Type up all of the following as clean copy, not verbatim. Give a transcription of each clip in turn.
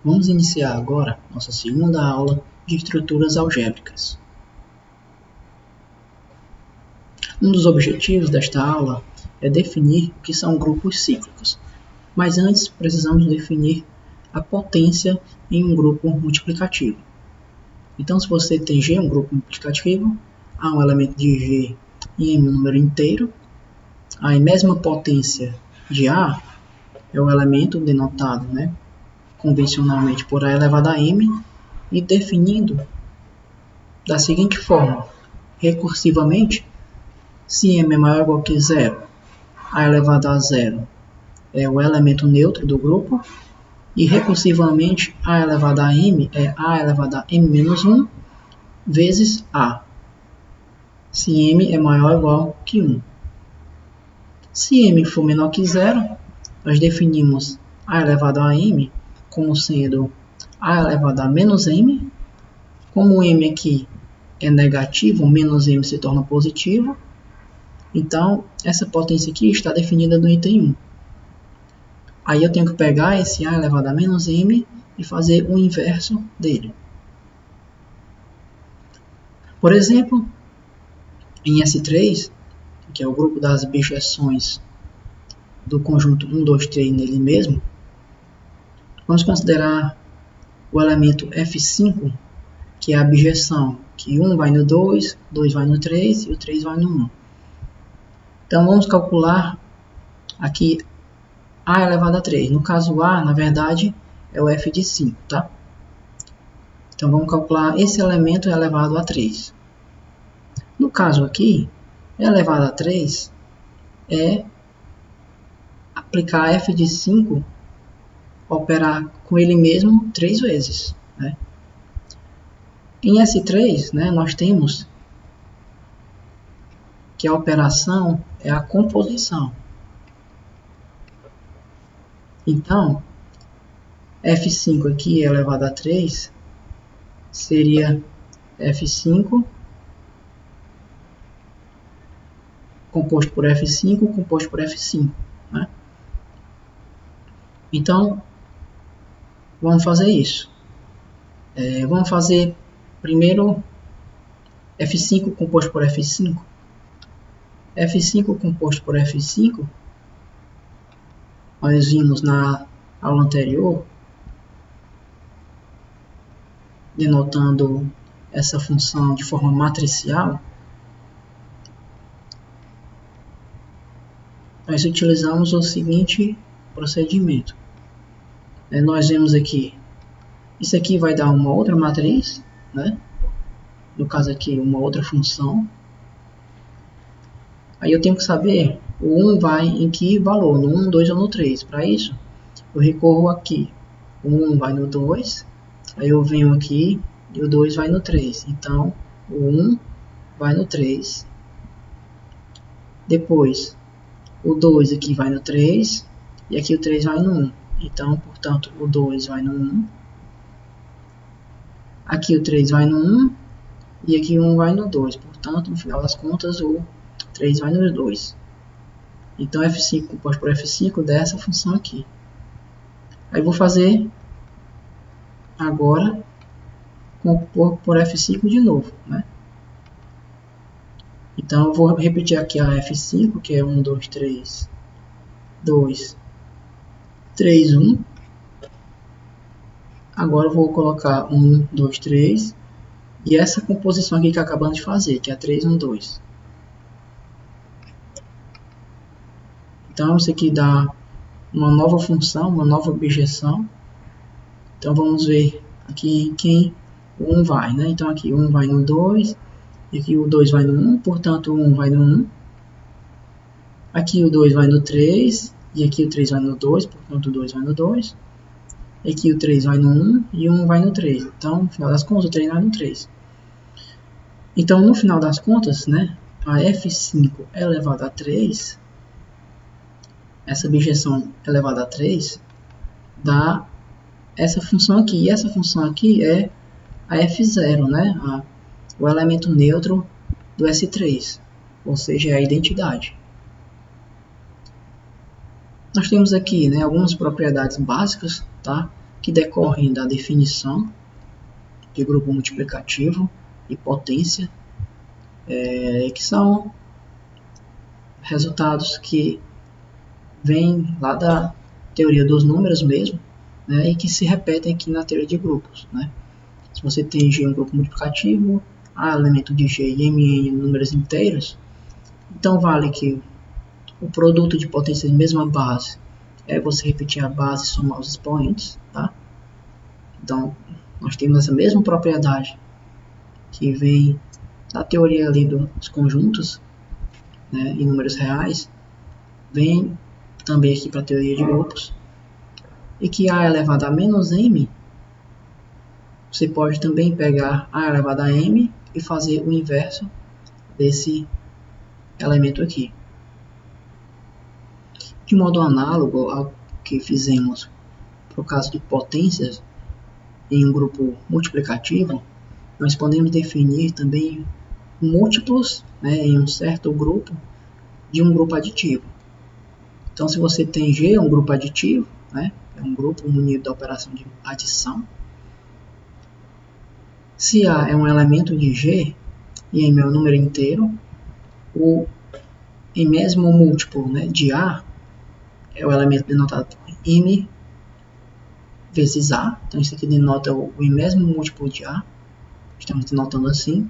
Vamos iniciar agora nossa segunda aula de estruturas algébricas. Um dos objetivos desta aula é definir o que são grupos cíclicos, mas antes precisamos definir a potência em um grupo multiplicativo. Então, se você tem G, um grupo multiplicativo, há um elemento de G em M, um número inteiro, a enésima potência de A é o elemento denotado, convencionalmente por A elevado a M, e definindo da seguinte forma: recursivamente, se M é maior ou igual que zero, A elevado a zero é o elemento neutro do grupo, e recursivamente A elevado a M é A elevado a M menos 1 vezes A, se M é maior ou igual que 1. Se M for menor que zero, nós definimos A elevado a M como sendo A elevado a menos M. Como M aqui é negativo, menos M se torna positivo. Então, essa potência aqui está definida no item 1. Aí eu tenho que pegar esse A elevado a menos M e fazer o inverso dele. Por exemplo, em S3, que é o grupo das bijeções do conjunto 1, 2, 3 nele mesmo, vamos considerar o elemento F5, que é a bijeção, que 1 vai no 2, 2 vai no 3 e o 3 vai no 1. Então, vamos calcular aqui A elevado a 3. No caso A, na verdade, é o F de 5, tá? Então, vamos calcular esse elemento elevado a 3. No caso aqui, elevado a 3 é aplicar F de 5, operar com ele mesmo 3 vezes. Em S3, nós temos que a operação é a composição. Então, F5 aqui elevado a 3 seria F5 composto por F5 composto por F5. Então, vamos fazer isso. Vamos fazer primeiro F5 composto por F5. F5 composto por F5, nós vimos na aula anterior, denotando essa função de forma matricial, nós utilizamos o seguinte procedimento. Nós vemos aqui, isso aqui vai dar uma outra matriz, no caso aqui uma outra função. Aí eu tenho que saber o 1 vai em que valor, no 1, 2 ou no 3. Para isso, eu recorro aqui. O 1 vai no 2, aí eu venho aqui e o 2 vai no 3. Então, o 1 vai no 3. Depois, o 2 aqui vai no 3 e aqui o 3 vai no 1. Então, portanto, o 2 vai no 1. Aqui o 3 vai no 1 e aqui o 1 vai no 2. Portanto, no final das contas, o 3 vai no 2. Então, F5 composto por F5 dá essa função aqui. Aí vou fazer agora compor por F5 de novo. Então, eu vou repetir aqui a F5, que é 1, 2, 3, 2, 3, 1. Agora eu vou colocar 1, 2, 3 e essa composição aqui que acabamos de fazer, que é 3, 1, 2. Então, isso aqui dá uma nova função, uma nova objeção. Então, vamos ver aqui em quem o 1 vai. Então, aqui o 1 vai no 2, e aqui o 2 vai no 1, portanto, o 1 vai no 1. Aqui o 2 vai no 3, e aqui o 3 vai no 2, portanto, o 2 vai no 2. Aqui o 3 vai no 1 e o 1 vai no 3. Então, no final das contas, o 3 vai no 3. Então, no final das contas, a F5 elevado a 3, essa bijeção elevada a 3, dá essa função aqui. E essa função aqui é a F0, o elemento neutro do S3, ou seja, é a identidade. Nós temos aqui algumas propriedades básicas, que decorrem da definição de grupo multiplicativo e potência, que são resultados que vêm lá da teoria dos números mesmo, né, e que se repetem aqui na teoria de grupos, né? Se você tem G um grupo multiplicativo, A elemento de G e Mn números inteiros, então vale que o produto de potências de mesma base é você repetir a base e somar os expoentes, tá? Então, nós temos essa mesma propriedade que vem da teoria ali dos conjuntos, né, em números reais, vem também aqui para a teoria de grupos, e que A elevado a menos M, você pode também pegar A elevado a M e fazer o inverso desse elemento aqui. De modo análogo ao que fizemos para o caso de potências em um grupo multiplicativo, nós podemos definir também múltiplos, né, em um certo grupo de um grupo aditivo. Então, se você tem G, é um grupo aditivo, né, é um grupo munido da operação de adição. Se A é um elemento de G e M é um número inteiro, o enésimo múltiplo, né, de A é o elemento denotado por M vezes A. Então, isso aqui denota o enésimo múltiplo de A. Estamos denotando assim.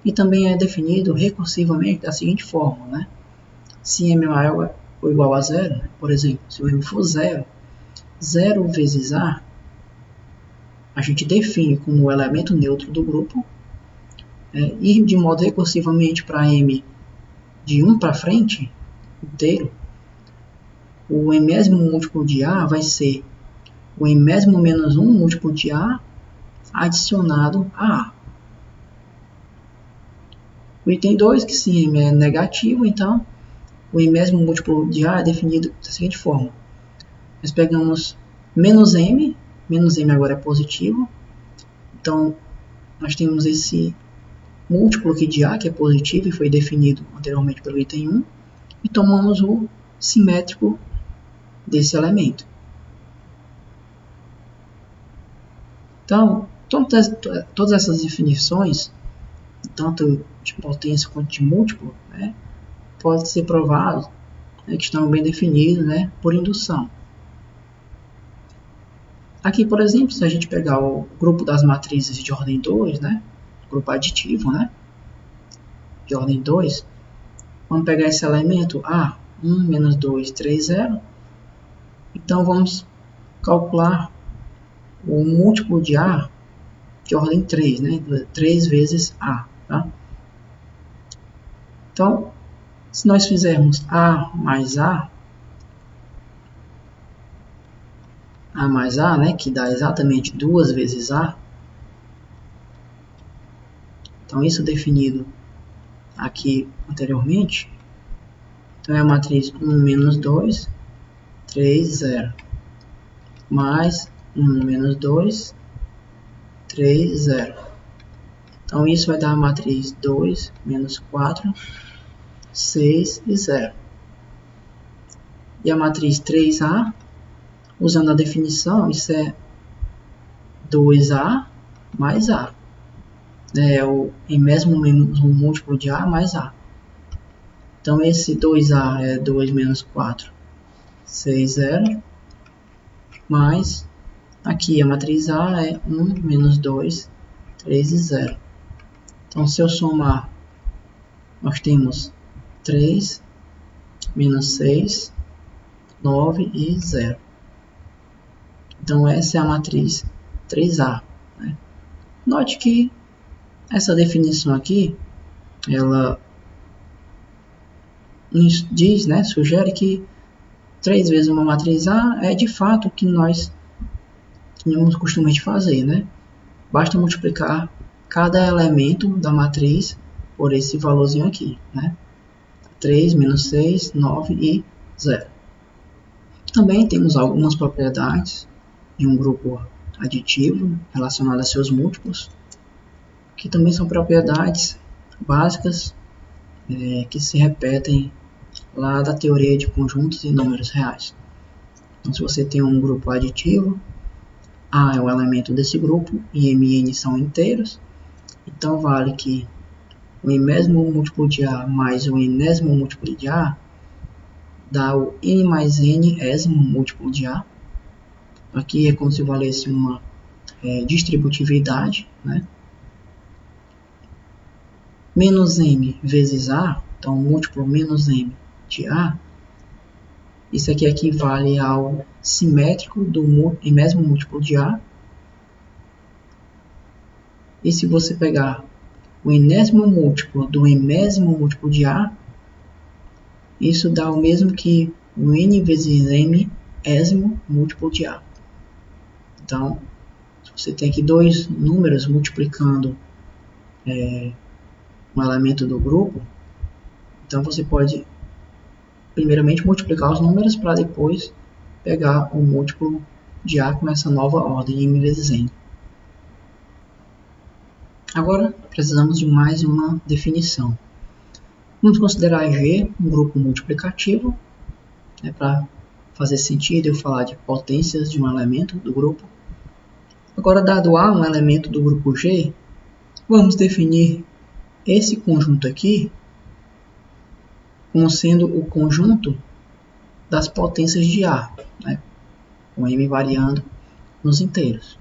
E também é definido recursivamente da seguinte forma, né? Se M é maior ou igual a zero, né? Por exemplo, se o M for zero, 0 vezes A, a gente define como o elemento neutro do grupo, e de modo recursivamente para M de 1 para frente, inteiro, o enésimo múltiplo de A vai ser o enésimo menos 1 múltiplo de A adicionado a A. O item 2, que se M é negativo, então o enésimo múltiplo de A é definido da seguinte forma. Nós pegamos menos M agora é positivo, então nós temos esse múltiplo aqui de A que é positivo e foi definido anteriormente pelo item 1, e tomamos o simétrico desse elemento. Então, todas essas definições, tanto de potência quanto de múltiplo, né, pode ser provado, né, que estão bem definidos, né, por indução. Aqui, por exemplo, se a gente pegar o grupo das matrizes de ordem 2, né, grupo aditivo, né, de ordem 2, vamos pegar esse elemento A, 1, menos 2, 3, 0. Então, vamos calcular o múltiplo de A de ordem 3, né, 3 vezes A. Tá? Então, se nós fizermos A mais A mais A, né, que dá exatamente 2 vezes A, então isso definido aqui anteriormente, então é a matriz 1 menos 2, 3, 0, mais 1 menos 2, 3, 0. Então, isso vai dar a matriz 2 menos 4, 6 e 0. E a matriz 3A, usando a definição, isso é 2A mais A. É o enésimo menos um múltiplo de A mais A. Então, esse 2A é 2 menos 4, 6, 0. Mais, aqui a matriz A é 1 menos 2, 3 e 0. Então, se eu somar, nós temos 3 menos 6, 9 e 0. Então, essa é a matriz 3A. Né? Note que essa definição aqui, ela nos diz, né, sugere que 3 vezes uma matriz A é de fato o que nós tínhamos costume de fazer. Né? Basta multiplicar cada elemento da matriz por esse valorzinho aqui, né? 3 menos 6, 9 e 0. Também temos algumas propriedades de um grupo aditivo relacionadas a seus múltiplos, que também são propriedades básicas que se repetem lá da teoria de conjuntos e números reais. Então, se você tem um grupo aditivo, A é o elemento desse grupo e M e N são inteiros. Então vale que o enésimo múltiplo de A mais o enésimo múltiplo de A dá o N mais N ésimo múltiplo de A. Aqui é como se valesse uma distributividade, né? Menos M vezes A, então múltiplo menos M de A, isso aqui equivale ao simétrico do enésimo múltiplo de A. E se você pegar o enésimo múltiplo do enésimo múltiplo de A, isso dá o mesmo que o N vezes M ésimo múltiplo de A. Então, se você tem aqui dois números multiplicando um elemento do grupo, então você pode primeiramente multiplicar os números para depois pegar o múltiplo de A com essa nova ordem, M vezes N. Agora, precisamos de mais uma definição. Vamos considerar G um grupo multiplicativo, para fazer sentido eu falar de potências de um elemento do grupo. Agora, dado A um elemento do grupo G, vamos definir esse conjunto aqui como sendo o conjunto das potências de A, com M variando nos inteiros.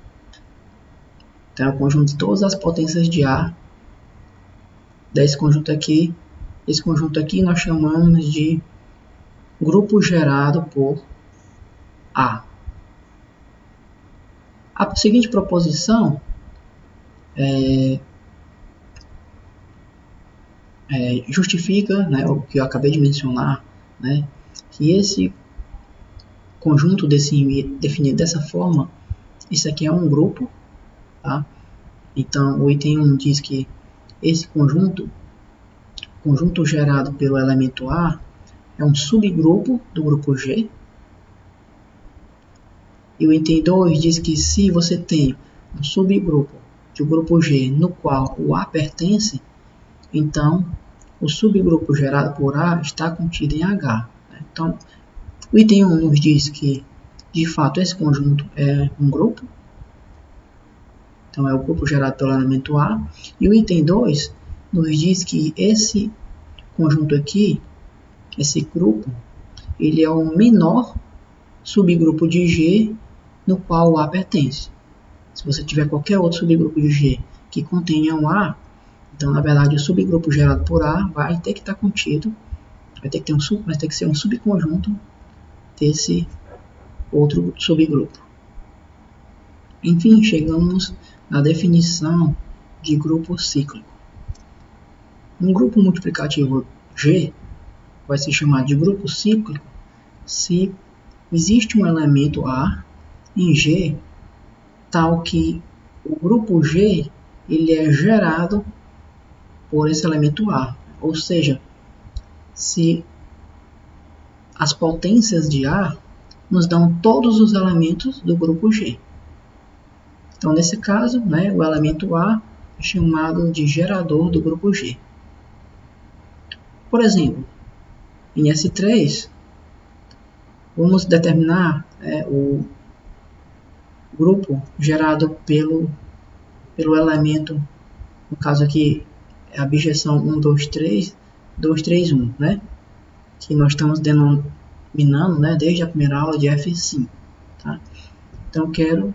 Então, é o conjunto de todas as potências de A desse conjunto aqui. Esse conjunto aqui nós chamamos de grupo gerado por A. A seguinte proposição justifica, o que eu acabei de mencionar, que esse conjunto definido dessa forma, isso aqui é um grupo, tá? Então, o item 1 diz que esse conjunto gerado pelo elemento A é um subgrupo do grupo G. E o item 2 diz que se você tem um subgrupo do grupo G no qual o A pertence, então o subgrupo gerado por A está contido em H. Então, o item 1 nos diz que, de fato, esse conjunto é um grupo. Então, é o grupo gerado pelo elemento A. E o item 2 nos diz que esse conjunto aqui, esse grupo, ele é o menor subgrupo de G no qual o A pertence. Se você tiver qualquer outro subgrupo de G que contenha um A, então, na verdade, o subgrupo gerado por A vai ter que estar contido, vai ter que ser um subconjunto desse outro subgrupo. Enfim, chegamos na definição de grupo cíclico. Um grupo multiplicativo G vai se chamar de grupo cíclico se existe um elemento A em G tal que o grupo G ele é gerado por esse elemento A. Ou seja, se as potências de A nos dão todos os elementos do grupo G. Então, nesse caso, o elemento A é chamado de gerador do grupo G. Por exemplo, em S3, vamos determinar o grupo gerado pelo elemento, no caso aqui, é a objeção 1, 2, 3, 2, 3, 1, que nós estamos denominando desde a primeira aula de F5. Tá? Então, eu quero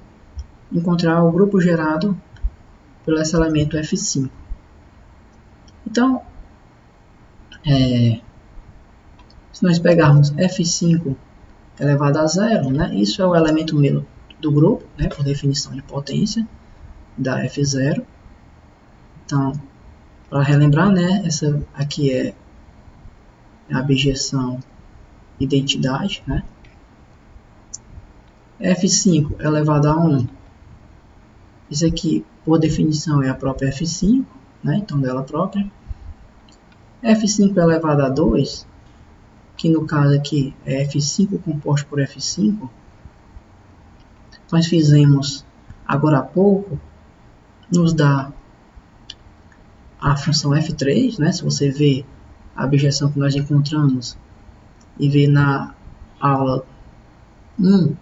encontrar o grupo gerado pelo esse elemento F5. Então, se nós pegarmos F5 elevado a 0, isso é o elemento meio do grupo, por definição de potência, da F0. Então, para relembrar, essa aqui é a abjeção identidade, F5 elevado a 1, isso aqui, por definição, é a própria F5, então dela própria. F5 elevado a 2, que no caso aqui é F5 composto por F5, nós fizemos agora há pouco, nos dá a função F3, se você vê a abjeção que nós encontramos e vê na aula 1,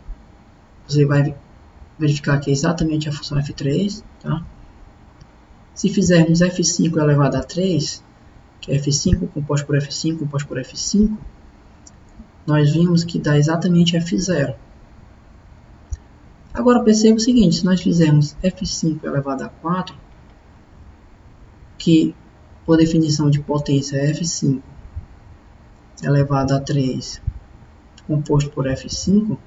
você vai verificar que é exatamente a função f3, tá? Se fizermos f5 elevado a 3, que é f5 composto por f5 composto por f5, nós vimos que dá exatamente f0. Agora perceba o seguinte, se nós fizermos f5 elevado a 4, que por definição de potência é f5 elevado a 3 composto por f5,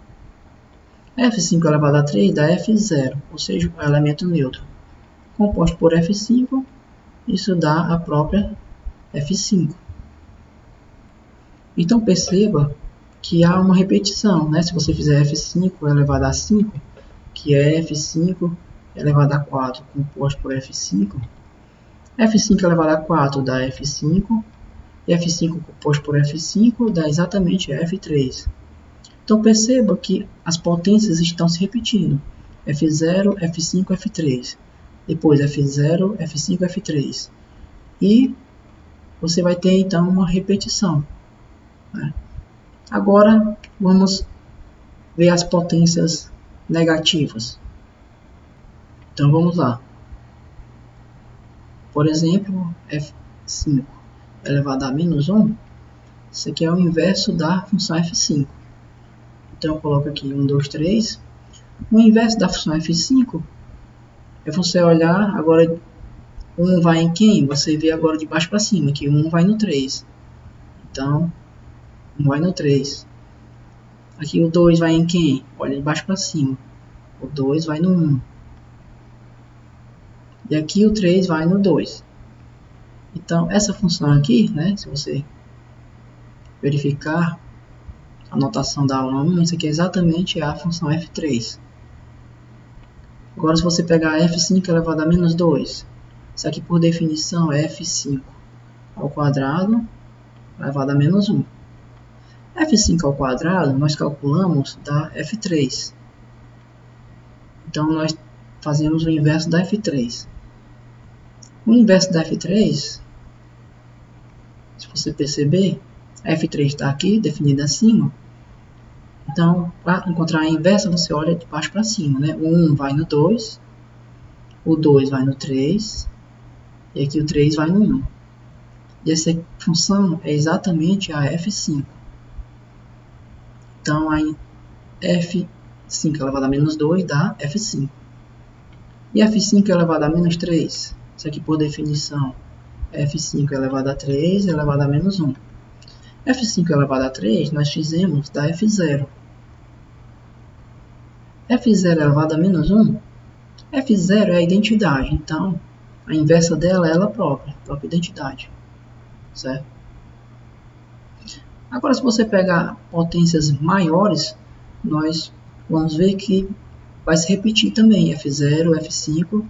f5 elevado a 3 dá f0, ou seja, o elemento neutro. Composto por f5, isso dá a própria f5. Então perceba que há uma repetição, né? Se você fizer f5 elevado a 5, que é f5 elevado a 4 composto por f5, f5 elevado a 4 dá f5, e f5 composto por f5 dá exatamente f3. Então perceba que as potências estão se repetindo, f0, f5, f3, depois f0, f5, f3, e você vai ter então uma repetição, né? Agora vamos ver as potências negativas. Então vamos lá. Por exemplo, f5 elevado a menos 1, isso aqui é o inverso da função f5. Então eu coloco aqui 1, 2, 3. O inverso da função f5 é você olhar, agora 1 vai em quem? Você vê agora de baixo para cima, que 1 vai no 3. Então, 1 vai no 3. Aqui o 2 vai em quem? Olha de baixo para cima. O 2 vai no 1. E aqui o 3 vai no 2. Então, essa função aqui, né, se você verificar a notação da aula 1, isso aqui é exatamente a função f3. Agora, se você pegar f5 elevado a menos 2, isso aqui por definição é f5 ao quadrado elevado a menos 1. f5 ao quadrado nós calculamos da f3. Então, nós fazemos o inverso da f3. O inverso da f3, se você perceber, a f3 está aqui, definida acima. Então, para encontrar a inversa, você olha de baixo para cima, né? O 1 vai no 2, o 2 vai no 3, e aqui o 3 vai no 1. E essa função é exatamente a f5. Então, a f5 elevado a menos 2 dá f5. E f5 elevado a menos 3, isso aqui por definição é f5 elevado a 3 elevado a menos 1. f5 elevado a 3 nós fizemos da f0. f0 elevado a menos 1, f0 é a identidade, então a inversa dela é ela própria, a própria identidade, certo? Agora, se você pegar potências maiores, nós vamos ver que vai se repetir também f0, f5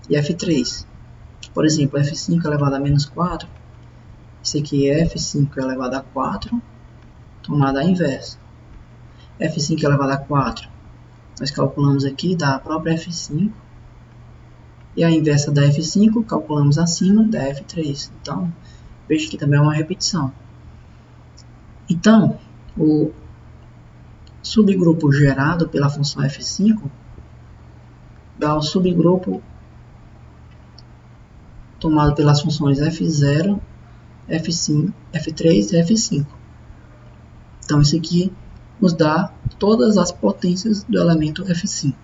e f3. Por exemplo, f5 elevado a menos 4, isso aqui é f5 elevado a 4, tomada a inversa. f5 elevado a 4, nós calculamos aqui da própria f5, e a inversa da f5 calculamos acima da f3. Então, veja que também é uma repetição. Então, o subgrupo gerado pela função f5 dá o subgrupo tomado pelas funções f0, f5, f3 e f5. Então, isso aqui nos dá todas as potências do elemento f5.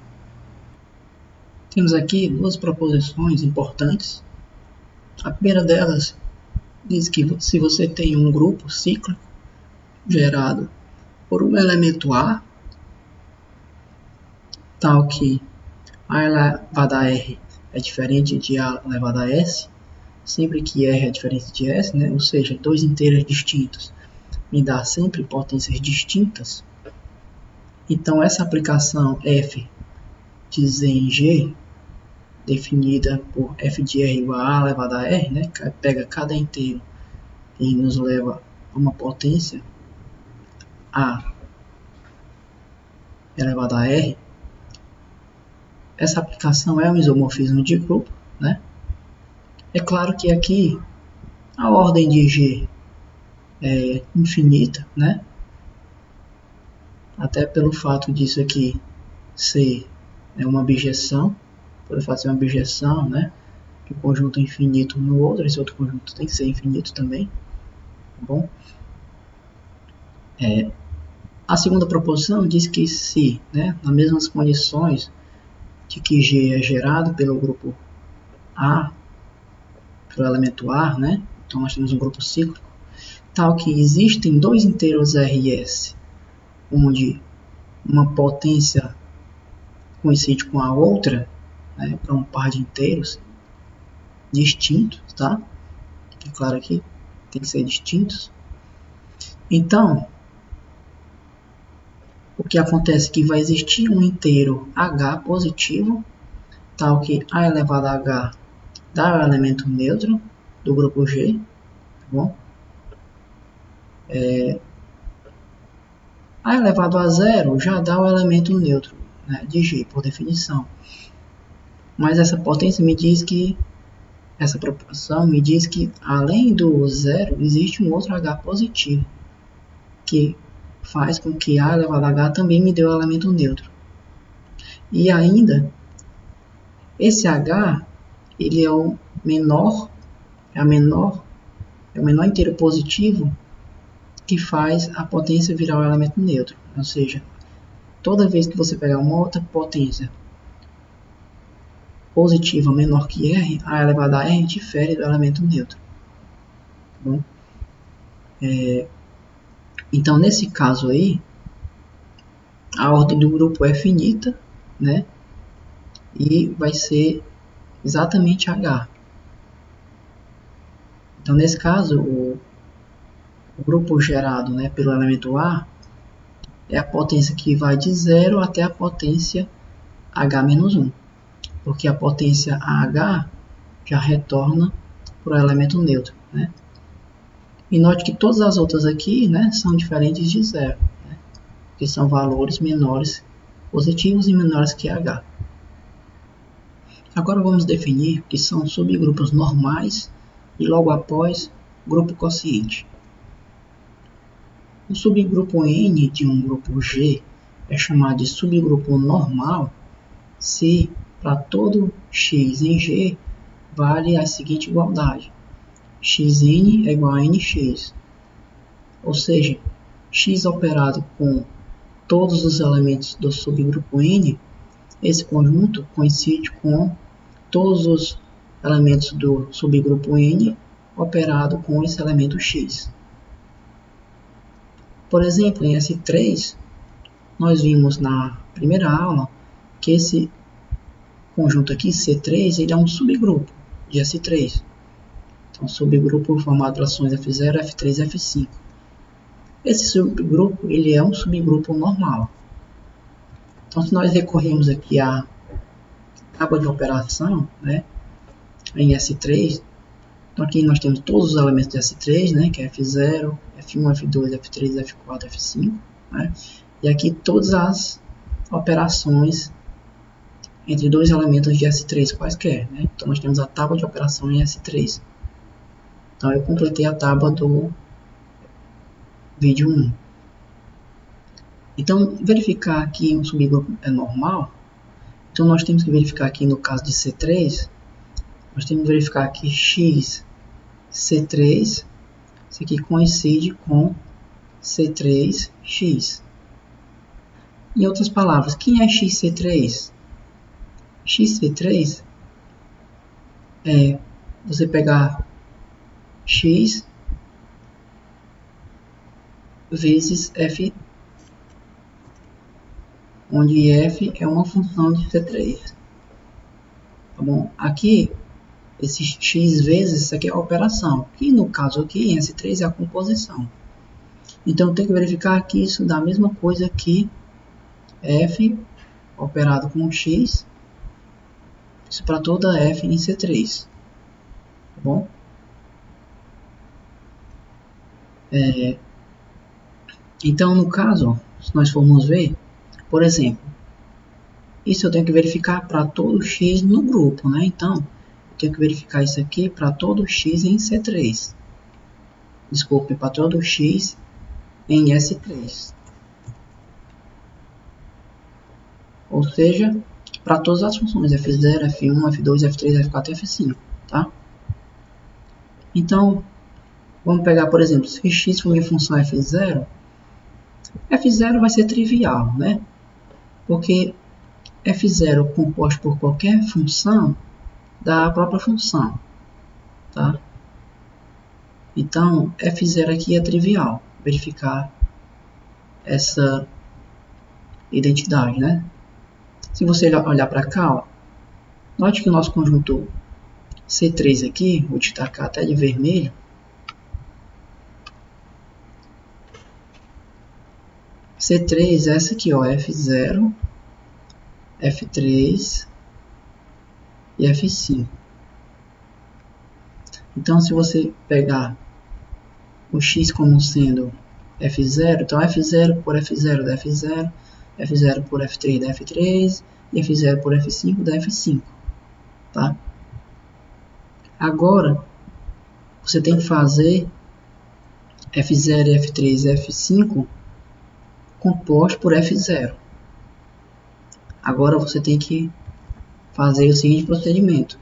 Temos aqui duas proposições importantes. A primeira delas diz que se você tem um grupo cíclico gerado por um elemento A, tal que A elevado a R é diferente de A elevado a S, sempre que R é diferente de S, né? Ou seja, dois inteiros distintos me dá sempre potências distintas. Então, essa aplicação f de z em g, definida por f de r igual a elevado a r, né? Pega cada inteiro e nos leva a uma potência a elevado a r. Essa aplicação é um isomorfismo de grupo, né? É claro que aqui a ordem de g é infinita, né? Até pelo fato disso aqui ser é uma objeção, poder fazer uma objeção, né, de um conjunto infinito no outro, esse outro conjunto tem que ser infinito também, tá bom? A segunda proposição diz que se, né, nas mesmas condições de que G é gerado pelo grupo A, pelo elemento A, né, então nós temos um grupo cíclico, tal que existem dois inteiros R e S, onde uma potência coincide com a outra, né, para um par de inteiros distintos, tá? É claro que tem que ser distintos. Então, o que acontece é que vai existir um inteiro H positivo, tal que A elevado a H dá o elemento neutro do grupo G, tá bom? A elevado a zero já dá o elemento neutro, né, de G, por definição. Mas essa potência me diz que, essa proporção me diz que, além do zero, existe um outro H positivo, que faz com que A elevado a H também me dê o elemento neutro. E ainda, esse H, ele é o menor inteiro positivo que faz a potência virar o elemento neutro. Ou seja, toda vez que você pegar uma outra potência positiva menor que R, A elevado a R difere do elemento neutro. Tá bom? Então, nesse caso aí, a ordem do grupo é finita, né? E vai ser exatamente H. Então, nesse caso, o grupo gerado, né, pelo elemento A é a potência que vai de 0 até a potência H-1, porque a potência AH já retorna para o elemento neutro, né? E note que todas as outras aqui, né, são diferentes de 0, né, que são valores menores, positivos e menores que H. Agora vamos definir o que são subgrupos normais e logo após grupo quociente. O subgrupo N de um grupo G é chamado de subgrupo normal se para todo x em G vale a seguinte igualdade: xn é igual a nx, ou seja, x operado com todos os elementos do subgrupo N, esse conjunto coincide com todos os elementos do subgrupo N operado com esse elemento x. Por exemplo, em S3, nós vimos na primeira aula que esse conjunto aqui, C3, ele é um subgrupo de S3. Então, subgrupo formado por ações F0, F3 e F5. Esse subgrupo, ele é um subgrupo normal. Então, se nós recorrermos aqui à tábua de operação, né, em S3, então aqui nós temos todos os elementos de S3, né, que é F0, F1, F2, F3, F4, F5, né, e aqui todas as operações entre dois elementos de S3 quaisquer, né? Então nós temos a tábua de operação em S3. Então eu completei a tábua do vídeo 1. Então verificar aqui um subgrupo é normal. Então nós temos que verificar aqui no caso de C3, nós temos que verificar que x C3, isso aqui coincide com C3x. Em outras palavras, quem é xC3? xC3 é você pegar x vezes f, onde f é uma função de C3. Tá bom? Aqui, esse x vezes, isso aqui é a operação, que no caso aqui, em S3 é a composição. Então, tem que verificar que isso dá a mesma coisa que f operado com x, isso para toda f em C3. Tá bom? Então, no caso, se nós formos ver, por exemplo, isso eu tenho que verificar para todo x no grupo, né? Então, eu tenho que verificar isso aqui para todo x em C3. Desculpe, para todo x em S3. Ou seja, para todas as funções f0, f1, f2, f3, f4 e f5, tá? Então, vamos pegar, por exemplo, se x for minha função f0, f0 vai ser trivial, né? Porque f0 composto por qualquer função dá a própria função, tá? Então, f0 aqui é trivial, verificar essa identidade, né? Se você olhar para cá, ó, note que o nosso conjunto C3 aqui, vou destacar até de vermelho, C3 é essa aqui, ó, F0, F3 e F5. Então, se você pegar o x como sendo F0, então F0 por F0 dá F0, F0 por F3 dá F3 e F0 por F5 dá F5, tá? Agora, você tem que fazer F0, F3 e F5 composto por F0. Agora você tem que fazer o seguinte procedimento: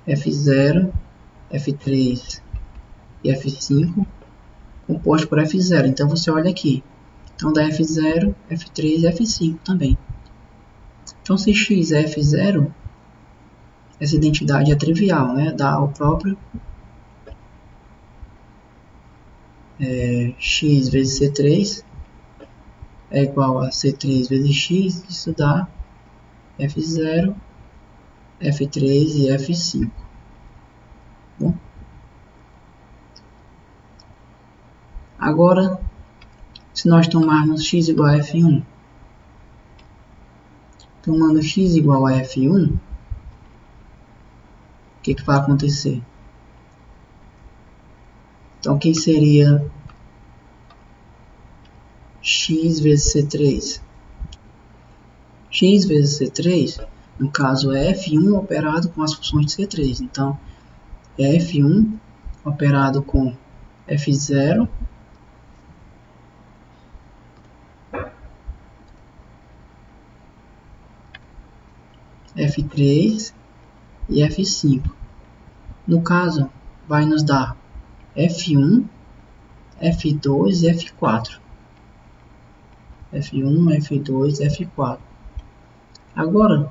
F0, F3 e F5 composto por F0. Então você olha aqui. Então dá F0, F3 e F5 também. Então se x é F0, essa identidade é trivial, né? Dá o próprio x vezes C3 é igual a C3 vezes x. Isso dá F0, F3 e F5. Bom, agora, se nós tomarmos x igual a F1, tomando x igual a F1, o que vai acontecer? Então, quem seria x vezes C3? X vezes C3, no caso, é F1 operado com as funções de C3. Então, é F1 operado com F0, F3 e F5. No caso, vai nos dar F1, F2 e F4. F1, F2, F4. Agora,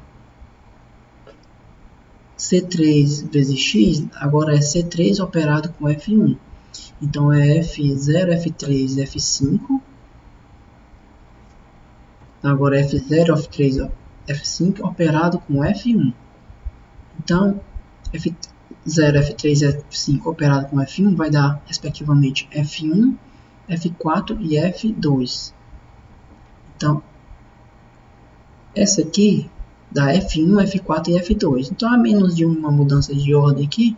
C3 vezes x, agora é C3 operado com F1. Então, é F0, F3 e F5. Agora, F0, F3, F5 operado com F1. Então, F0, F3 e F5 operado com F1 vai dar, respectivamente, F1, F4 e F2. Então, essa aqui dá F1, F4 e F2. Então, a menos de uma mudança de ordem aqui,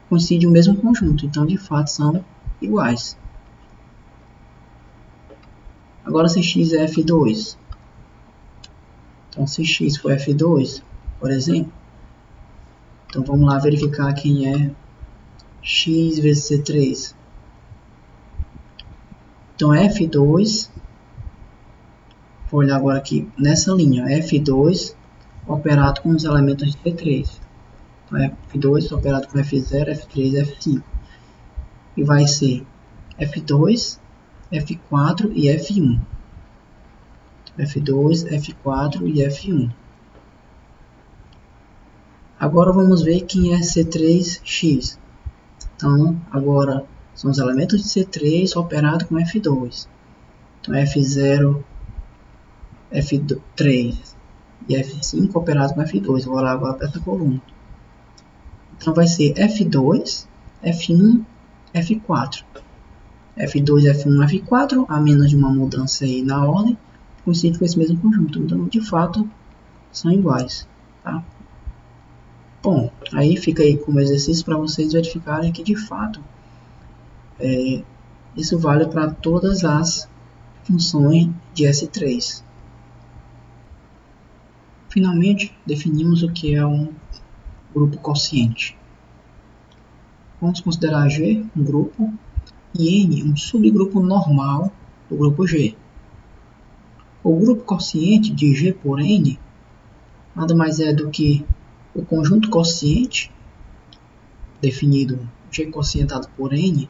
coincide o mesmo conjunto. Então, de fato, são iguais. Agora, se x é F2. Então, se x for F2, por exemplo, então vamos lá verificar quem é x vezes C3. Então, F2, vou olhar agora aqui nessa linha, F2 operado com os elementos de C3. Então, F2 operado com F0, F3 e F5. E vai ser F2, F4 e F1. F2, F4 e F1. Agora vamos ver quem é C3x. Então, agora são os elementos de C3 operado com F2. Então, F0, F3 e F5 operado com F2. Vou olhar agora para essa coluna. Então, vai ser F2, F1, F4. F2, F1, F4, a menos de uma mudança aí na ordem, coincide com esse mesmo conjunto. Então, de fato, são iguais. Tá? Bom, aí fica aí como exercício para vocês verificarem que, de fato, isso vale para todas as funções de S3. Finalmente, definimos o que é um grupo quociente. Vamos considerar G um grupo e N um subgrupo normal do grupo G. O grupo quociente de G por N nada mais é do que o conjunto quociente, definido G quocientado por N,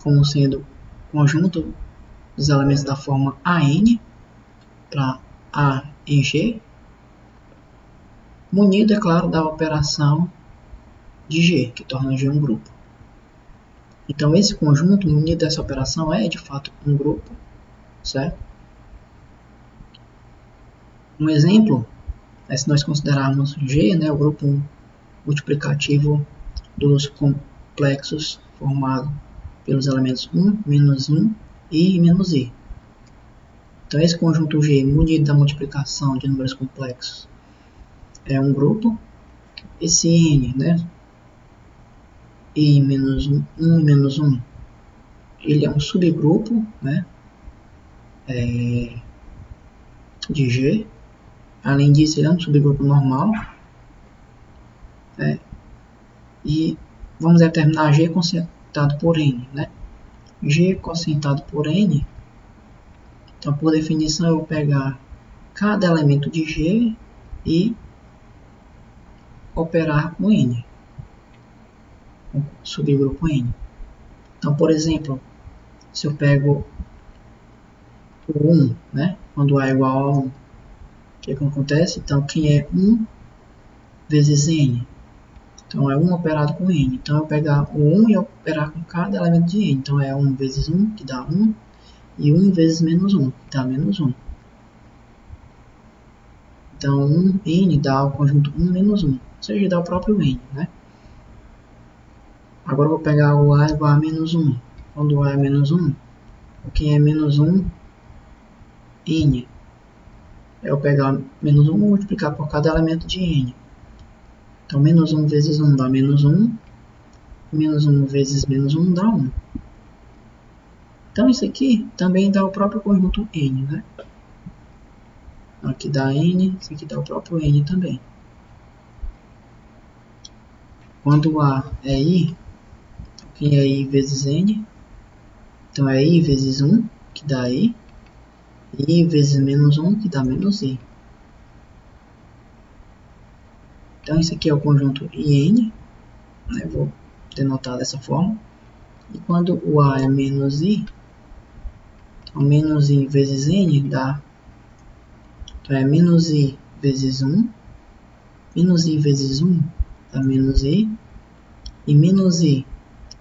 como sendo conjunto dos elementos da forma AN, para A em G, munido, é claro, da operação de G, que torna G um grupo. Então, esse conjunto munido dessa operação é, de fato, um grupo, certo? Um exemplo é se nós considerarmos G, né, o grupo multiplicativo dos complexos formado pelos elementos 1, menos 1 e menos i. Então, esse conjunto G, munido da multiplicação de números complexos, é um grupo. Esse N, né, i menos 1 e menos 1, ele é um subgrupo, né, de G. Além disso, ele é um subgrupo normal. E vamos determinar G quocientado por N, né? G quocientado por N. Então, por definição, eu vou pegar cada elemento de G e operar com N, com o subgrupo N. Então, por exemplo, se eu pego o 1, né? Quando A é igual a 1, o que acontece? Então, quem é 1 vezes N? Então, é 1 operado com N. Então, eu pegar o 1 e operar com cada elemento de N. Então, é 1 vezes 1, que dá 1, e 1 vezes menos 1, que dá menos 1. Então, 1N dá o conjunto 1 menos 1, ou seja, dá o próprio N, né? Agora, eu vou pegar o A igual a menos 1. Quando o A é menos 1, quem é menos 1, N. Eu pegar menos 1 e multiplicar por cada elemento de N. Então, menos 1 vezes 1 dá menos 1. Menos 1 vezes menos 1 dá 1. Então, isso aqui também dá o próprio conjunto N, né? Aqui dá N, isso aqui dá o próprio N também. Quando A é I, quem é I vezes N? Então, é I vezes 1, que dá I. E I vezes menos 1, que dá menos I. Então, isso aqui é o conjunto IN, né? Vou denotar dessa forma. E quando o A é menos I, então menos I vezes N dá, então é menos I vezes 1, menos I vezes 1 dá menos I, e menos I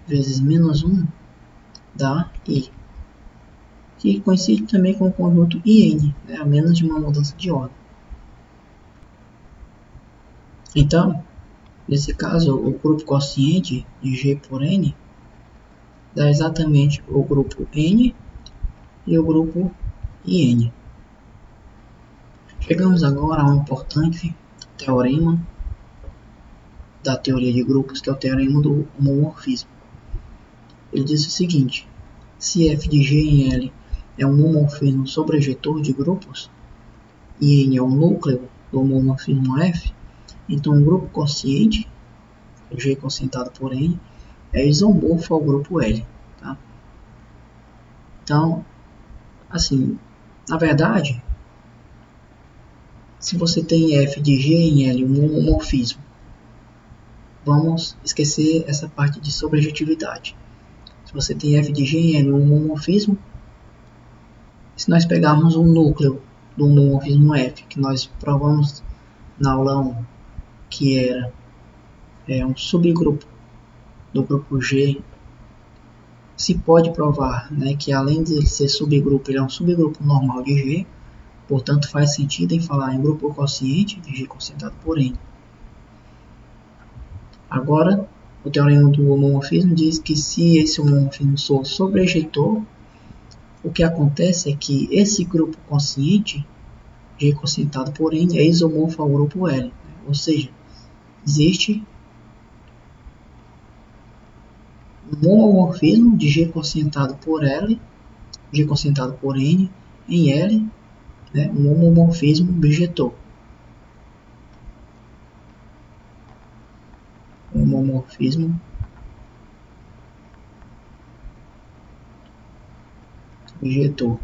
vezes menos 1 dá I, que coincide também com o conjunto IN, né? A menos de uma mudança de ordem. Então, nesse caso, o grupo quociente de G por N dá exatamente o grupo N e o grupo IN. Chegamos agora a um importante teorema da teoria de grupos, que é o teorema do homomorfismo. Ele diz o seguinte: se f de G em L é um homomorfismo sobrejetor de grupos, e N é o núcleo do homomorfismo F, então o grupo quociente, G quocientado por N, é isomorfo ao grupo L. Tá? Então, assim, na verdade, se você tem f de G em L um homomorfismo, vamos esquecer essa parte de sobrejetividade. Se você tem f de G em L um homomorfismo, se nós pegarmos o núcleo do homomorfismo F, que nós provamos na aula 1, que era um subgrupo do grupo G, se pode provar, né, que além de ele ser subgrupo, ele é um subgrupo normal de G, portanto faz sentido em falar em grupo quociente de G quocientado por N. Agora, o teorema do homomorfismo diz que se esse homomorfismo for sobrejetor, o que acontece é que esse grupo quociente, G quocientado por N, é isomorfo ao grupo L. Ou seja, existe um homomorfismo de G quocientado por L, G quocientado por N, em L, né, um homomorfismo bijetor. Homomorfismo bijetor.